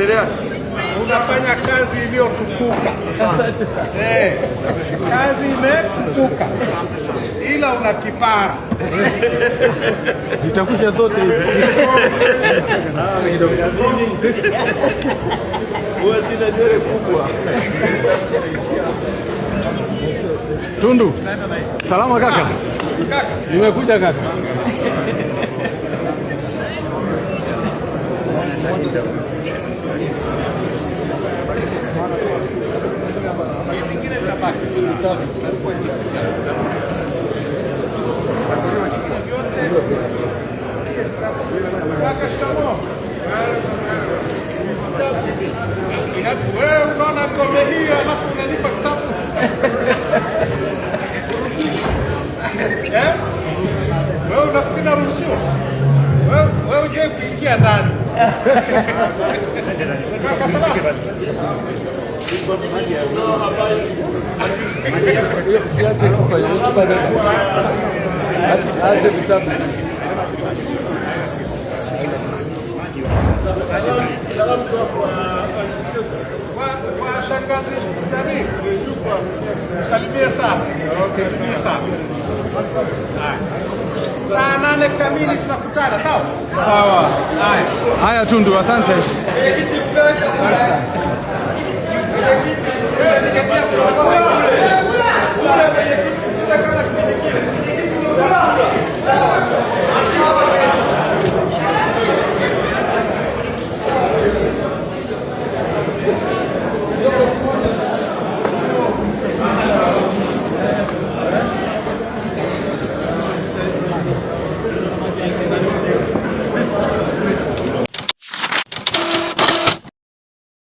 Endelea. Unafanya kazi iliyotukuka. Kazi imetukuka. Ila una kipara. Zitakusha zote hizo. Wewe sina nywele kubwa. Tundu. Salama kaka. Kaka. Nimekuja kaka. Kaka, shikamoo. Wewe unaona ngome hii alafu unanipa kitabu. Wewe unafikiri naruhusiwa? Wewe je kuingia ndani? Kaka, salama. Acha vitabu. Kwa shangazi nani? Msalimie sana. Msalimie sana. Saa 8 kamili tunakutana, sawa? Sawa. Haya. Haya Tundu, asante. Kula